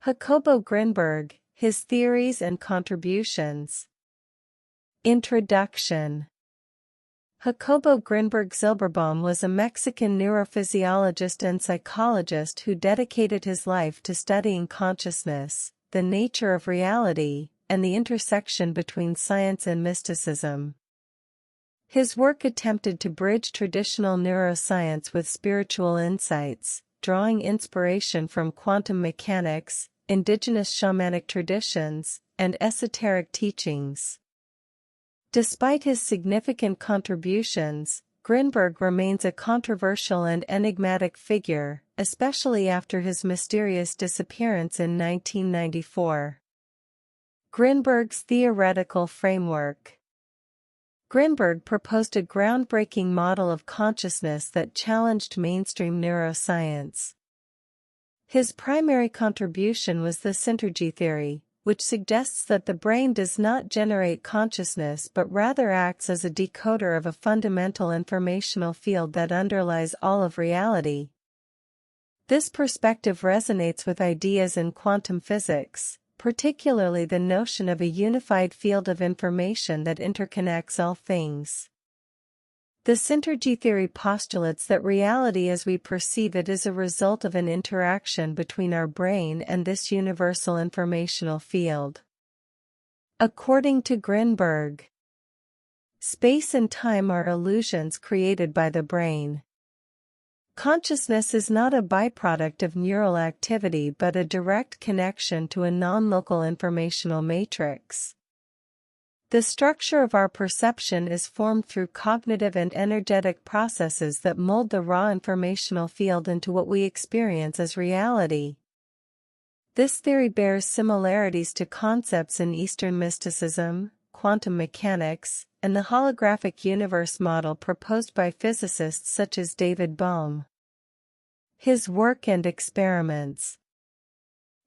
Jacobo Grinberg, His Theories and Contributions. Introduction. Jacobo Grinberg Zilberbaum was a Mexican neurophysiologist and psychologist who dedicated his life to studying consciousness, the nature of reality, and the intersection between science and mysticism. His work attempted to bridge traditional neuroscience with spiritual insights, drawing inspiration from quantum mechanics, indigenous shamanic traditions, and esoteric teachings. Despite his significant contributions, Grinberg remains a controversial and enigmatic figure, especially after his mysterious disappearance in 1994. Grinberg's theoretical framework. Grinberg proposed a groundbreaking model of consciousness that challenged mainstream neuroscience. His primary contribution was the synergy theory, which suggests that the brain does not generate consciousness but rather acts as a decoder of a fundamental informational field that underlies all of reality. This perspective resonates with ideas in quantum physics, particularly the notion of a unified field of information that interconnects all things. The synergy theory postulates that reality as we perceive it is a result of an interaction between our brain and this universal informational field. According to Grinberg, space and time are illusions created by the brain. Consciousness is not a byproduct of neural activity but a direct connection to a non-local informational matrix. The structure of our perception is formed through cognitive and energetic processes that mold the raw informational field into what we experience as reality. This theory bears similarities to concepts in Eastern mysticism, quantum mechanics, and the holographic universe model proposed by physicists such as David Bohm. His work and experiments.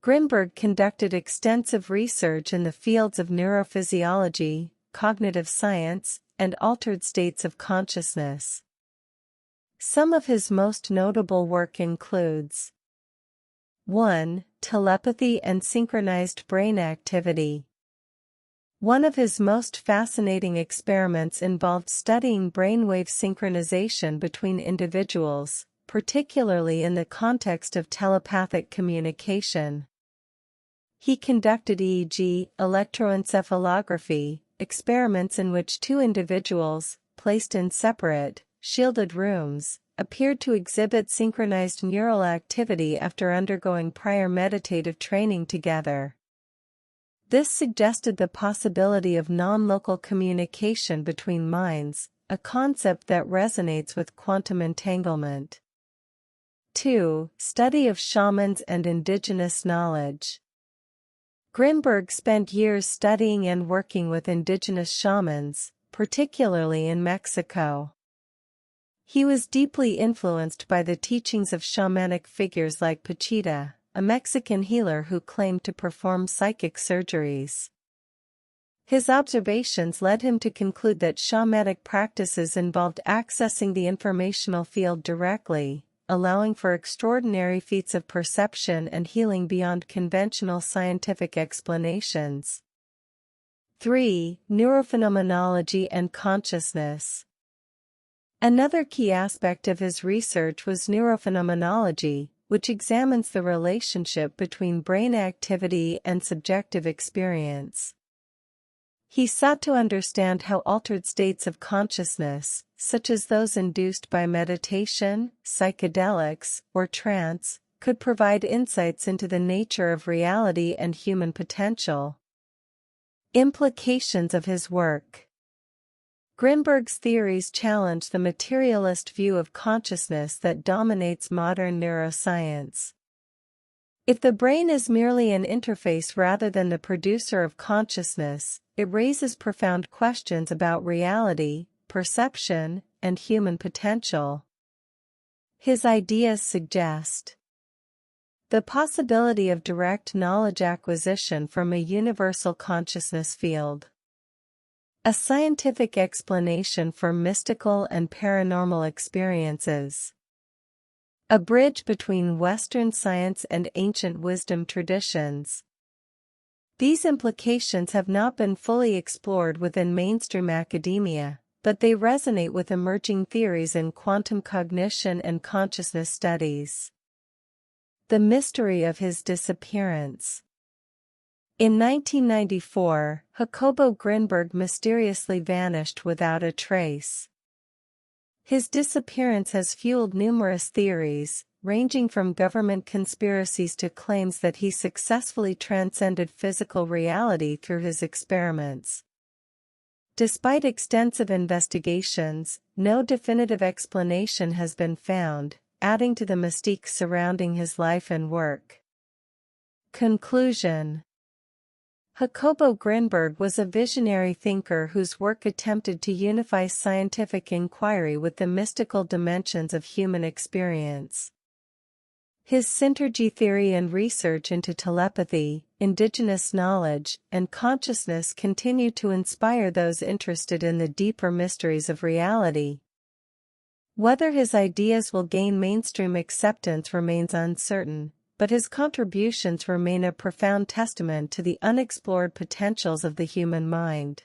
Grinberg conducted extensive research in the fields of neurophysiology, cognitive science, and altered states of consciousness. Some of his most notable work includes 1. Telepathy and synchronized brain activity. One of his most fascinating experiments involved studying brainwave synchronization between individuals, particularly in the context of telepathic communication. He conducted EEG, electroencephalography, experiments in which two individuals, placed in separate, shielded rooms, appeared to exhibit synchronized neural activity after undergoing prior meditative training together. This suggested the possibility of non-local communication between minds, a concept that resonates with quantum entanglement. 2. Study of shamans and indigenous knowledge. Grinberg spent years studying and working with indigenous shamans, particularly in Mexico. He was deeply influenced by the teachings of shamanic figures like Pachita, a Mexican healer who claimed to perform psychic surgeries. His observations led him to conclude that shamanic practices involved accessing the informational field directly, allowing for extraordinary feats of perception and healing beyond conventional scientific explanations. 3. Neurophenomenology and consciousness. Another key aspect of his research was neurophenomenology, which examines the relationship between brain activity and subjective experience. He sought to understand how altered states of consciousness, such as those induced by meditation, psychedelics, or trance, could provide insights into the nature of reality and human potential. Implications of his work. Grinberg's theories challenge the materialist view of consciousness that dominates modern neuroscience. If the brain is merely an interface rather than the producer of consciousness, it raises profound questions about reality, perception, and human potential. His ideas suggest the possibility of direct knowledge acquisition from a universal consciousness field, a scientific explanation for mystical and paranormal experiences, A bridge between Western science and ancient wisdom traditions. These implications have not been fully explored within mainstream academia, but they resonate with emerging theories in quantum cognition and consciousness studies. The mystery of his disappearance. In 1994, Jacobo Grinberg mysteriously vanished without a trace. His disappearance has fueled numerous theories, ranging from government conspiracies to claims that he successfully transcended physical reality through his experiments. Despite extensive investigations, no definitive explanation has been found, adding to the mystique surrounding his life and work. Conclusion. Jacobo Grinberg was a visionary thinker whose work attempted to unify scientific inquiry with the mystical dimensions of human experience. His synergy theory and research into telepathy, indigenous knowledge, and consciousness continue to inspire those interested in the deeper mysteries of reality. Whether his ideas will gain mainstream acceptance remains uncertain, but his contributions remain a profound testament to the unexplored potentials of the human mind.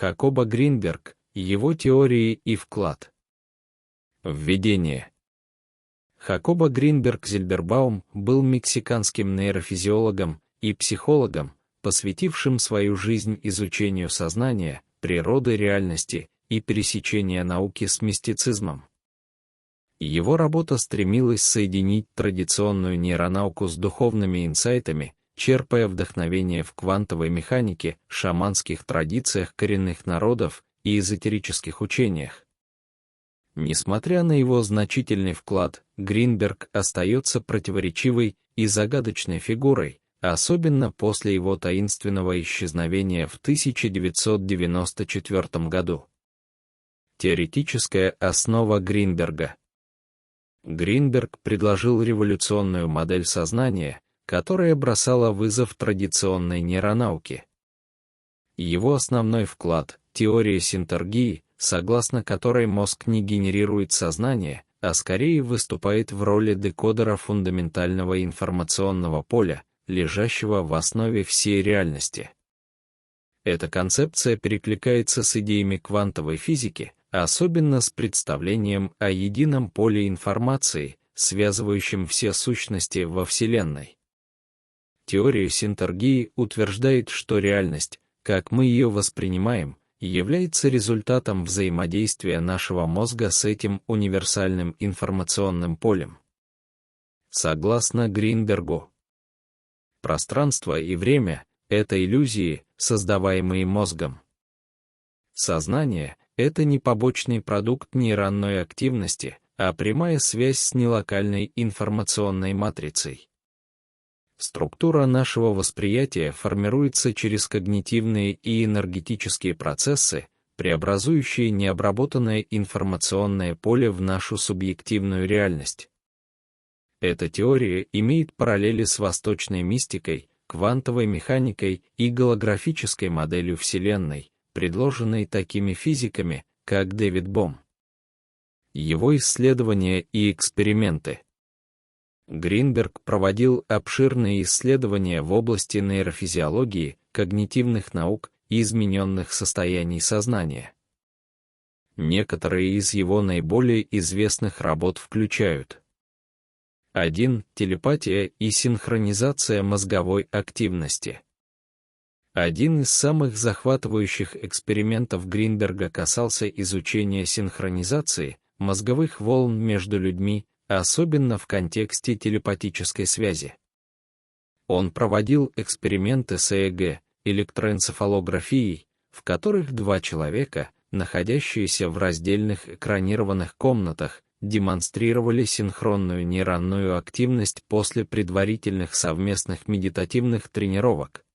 Jacobo Grinberg, его теории и вклад. Введение. Jacobo Grinberg Зильбербаум был мексиканским нейрофизиологом и психологом, посвятившим свою жизнь изучению сознания, природы реальности и пересечения науки с мистицизмом. Его работа стремилась соединить традиционную нейронауку с духовными инсайтами, черпая вдохновение в квантовой механике, шаманских традициях коренных народов и эзотерических учениях. Несмотря на его значительный вклад, Гринберг остается противоречивой и загадочной фигурой, особенно после его таинственного исчезновения в 1994 году. Теоретическая основа Гринберга. Гринберг предложил революционную модель сознания, которая бросала вызов традиционной нейронауке. Его основной вклад — теория синтергии, согласно которой мозг не генерирует сознание, а скорее выступает в роли декодера фундаментального информационного поля, лежащего в основе всей реальности. Эта концепция перекликается с идеями квантовой физики, особенно с представлением о едином поле информации, связывающем все сущности во Вселенной. Теория синтергии утверждает, что реальность, как мы ее воспринимаем, является результатом взаимодействия нашего мозга с этим универсальным информационным полем. Согласно Гринбергу, пространство и время — это иллюзии, создаваемые мозгом. Сознание — это не побочный продукт нейронной активности, а прямая связь с нелокальной информационной матрицей. Структура нашего восприятия формируется через когнитивные и энергетические процессы, преобразующие необработанное информационное поле в нашу субъективную реальность. Эта теория имеет параллели с восточной мистикой, квантовой механикой и голографической моделью Вселенной, предложенной такими физиками, как Дэвид Бом. Его исследования и эксперименты. Гринберг проводил обширные исследования в области нейрофизиологии, когнитивных наук и измененных состояний сознания. Некоторые из его наиболее известных работ включают: 1. Телепатия и синхронизация мозговой активности. Один из самых захватывающих экспериментов Гринберга касался изучения синхронизации мозговых волн между людьми, особенно в контексте телепатической связи. Он проводил эксперименты с ЭЭГ, электроэнцефалографией, в которых два человека, находящиеся в раздельных экранированных комнатах, демонстрировали синхронную нейронную активность после предварительных совместных медитативных тренировок.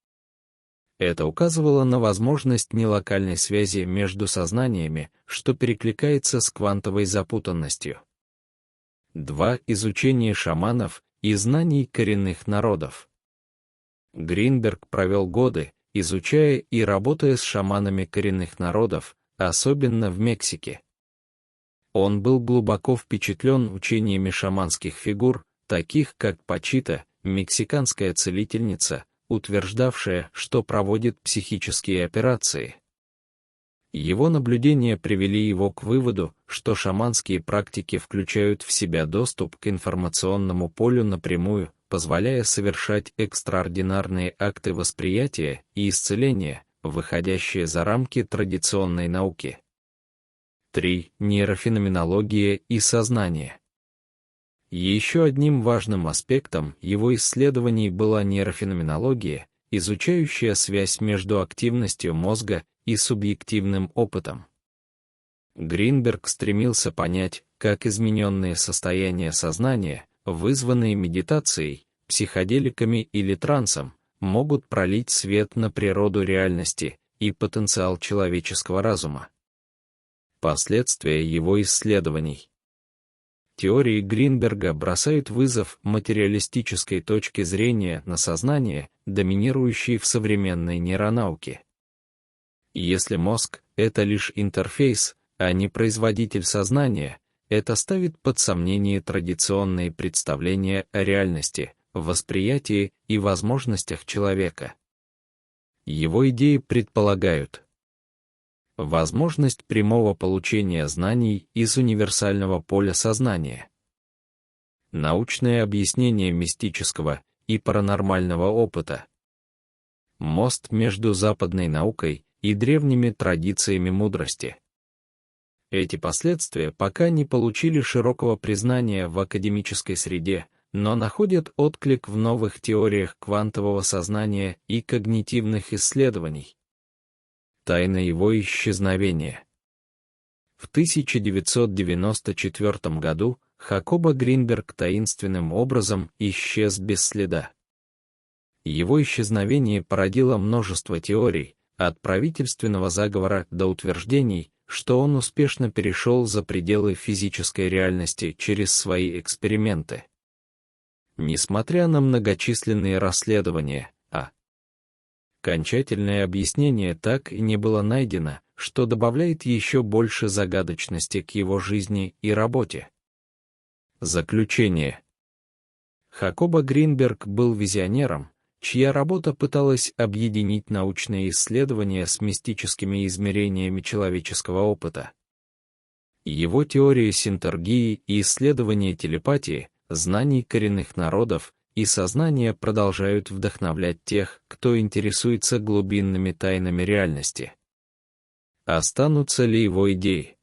Это указывало на возможность нелокальной связи между сознаниями, что перекликается с квантовой запутанностью. 2. Изучение шаманов и знаний коренных народов. Гринберг провел годы, изучая и работая с шаманами коренных народов, особенно в Мексике. Он был глубоко впечатлен учениями шаманских фигур, таких как Пачита, мексиканская целительница, утверждавшая, что проводит психические операции. Его наблюдения привели его к выводу, что шаманские практики включают в себя доступ к информационному полю напрямую, позволяя совершать экстраординарные акты восприятия и исцеления, выходящие за рамки традиционной науки. 3. Нейрофеноменология и сознание. Еще одним важным аспектом его исследований была нейрофеноменология, изучающая связь между активностью мозга и субъективным опытом. Гринберг стремился понять, как измененные состояния сознания, вызванные медитацией, психоделиками или трансом, могут пролить свет на природу реальности и потенциал человеческого разума. Последствия его исследований. Теории Гринберга бросают вызов материалистической точке зрения на сознание, доминирующей в современной нейронауке. Если мозг — это лишь интерфейс, а не производитель сознания, это ставит под сомнение традиционные представления о реальности, восприятии и возможностях человека. Его идеи предполагают возможность прямого получения знаний из универсального поля сознания, научное объяснение мистического и паранормального опыта, мост между западной наукой и древними традициями мудрости. Эти последствия пока не получили широкого признания в академической среде, но находят отклик в новых теориях квантового сознания и когнитивных исследований. Тайна его исчезновения. В 1994 году Джакобо Гринберг таинственным образом исчез без следа. Его исчезновение породило множество теорий, от правительственного заговора до утверждений, что он успешно перешел за пределы физической реальности через свои эксперименты. Несмотря на многочисленные расследования, окончательное объяснение так и не было найдено, что добавляет еще больше загадочности к его жизни и работе. Заключение. Джакобо Гринберг был визионером, чья работа пыталась объединить научные исследования с мистическими измерениями человеческого опыта. Его теории синтергии и исследования телепатии, знаний коренных народов и сознания продолжают вдохновлять тех, кто интересуется глубинными тайнами реальности. Останутся ли его идеи?